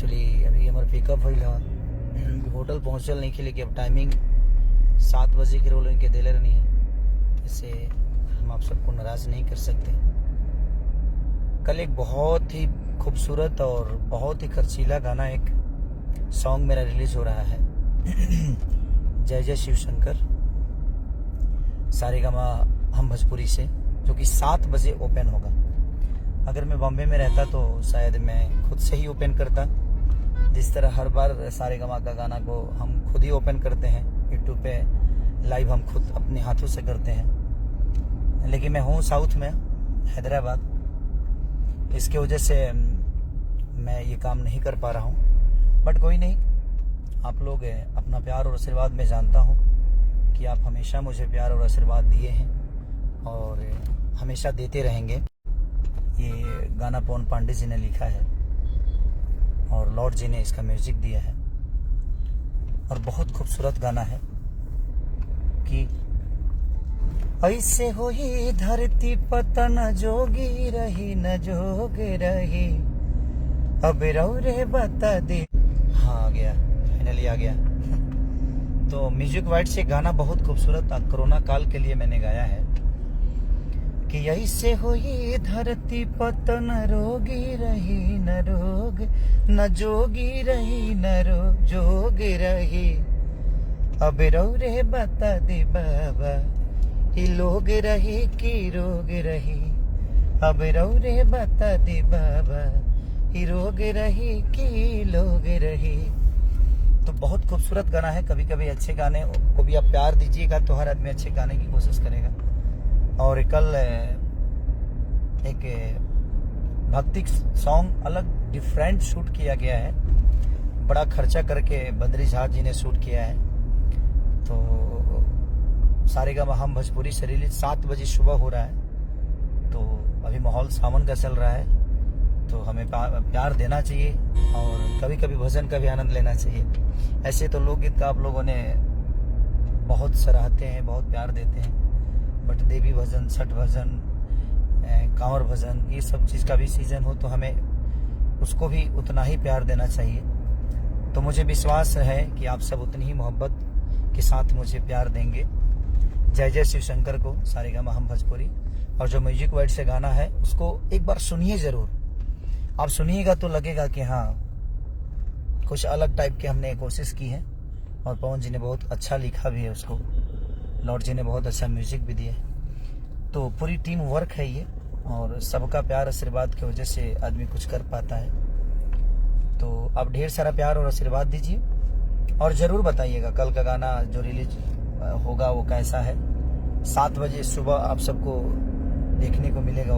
Actually अभी हमारे pickup हुई होटल पहुँचल नहीं खेले कि अब टाइमिंग 7 बजे के रोल इनके दिले नहीं है, इससे हम आप सबको नाराज़ नहीं कर सकते। कल एक बहुत ही खूबसूरत और बहुत ही खर्चीला गाना, एक सॉन्ग मेरा रिलीज़ हो रहा है जय जय शिव शंकर सारेगामा हम भोजपुरी से, जो कि 7 बजे ओपन होगा। अगर मैं बॉम्बे में रहता तो शायद मैं खुद से ही ओपन करता, जिस तरह हर बार सारेगामा का गाना को हम खुद ही ओपन करते हैं, यूट्यूब पे लाइव हम खुद अपने हाथों से करते हैं। लेकिन मैं हूँ साउथ में, हैदराबाद, इसके वजह से मैं ये काम नहीं कर पा रहा हूँ। बट कोई नहीं, आप लोग अपना प्यार और आशीर्वाद मैं जानता हूँ कि आप हमेशा मुझे प्यार और आशीर्वाद दिए हैं और हमेशा देते रहेंगे। ये गाना पवन पांडे जी ने लिखा है और लॉर्ड जी ने इसका म्यूजिक दिया है और बहुत खूबसूरत गाना है कि ऐसे हो ही धरती पता न जोगी रही न जोग रही, अब रौरे बता दे। हाँ, आ गया, फाइनली आ गया। तो म्यूजिक वाइट से गाना बहुत खूबसूरत था, कोरोना काल के लिए मैंने गाया है कि ऐसे हो ही धरती पता न रोगी रही न रोग न जोगी रही न जोग रही, अब रौरे बता दे बाबा कि लोग रही कि रोग रही, अब रौरे बता दे बाबा कि रोग रही कि लोग रही। तो बहुत खूबसूरत गाना है। कभी कभी अच्छे गाने को भी आप प्यार दीजिएगा तो हर आदमी अच्छे गाने की कोशिश करेगा। और कल एक भक्ति सॉन्ग अलग डिफरेंट शूट किया गया है, बड़ा खर्चा करके बद्री झा जी ने शूट किया है। तो सारेगामा हम भोजपुरी से रिलीज 7 बजे सुबह हो रहा है। तो अभी माहौल सावन का चल रहा है, तो हमें प्यार देना चाहिए और कभी कभी भजन का भी आनंद लेना चाहिए। ऐसे तो लोकगीत का आप लोगों ने बहुत सराहते हैं, बहुत प्यार देते हैं, बट देवी भजन, छठ भजन, कांवर भजन, ये सब चीज़ का भी सीजन हो तो हमें उसको भी उतना ही प्यार देना चाहिए। तो मुझे विश्वास है कि आप सब उतनी ही मोहब्बत के साथ मुझे प्यार देंगे। जय जय शिव शंकर को सारेगामा हम भोजपुरी। और जो म्यूजिक वाइट से गाना है उसको एक बार सुनिए ज़रूर। आप सुनिएगा तो लगेगा कि हाँ, कुछ अलग टाइप के हमने कोशिश की है और पवन जी ने बहुत अच्छा लिखा भी है उसको, लॉर्ड जी ने बहुत अच्छा म्यूजिक भी दिया है। तो पूरी टीम वर्क है ये, और सबका प्यार आशीर्वाद की वजह से आदमी कुछ कर पाता है। तो आप ढेर सारा प्यार और आशीर्वाद दीजिए और ज़रूर बताइएगा कल का गाना जो रिलीज होगा वो कैसा है। 7 बजे सुबह आप सबको देखने को मिलेगा।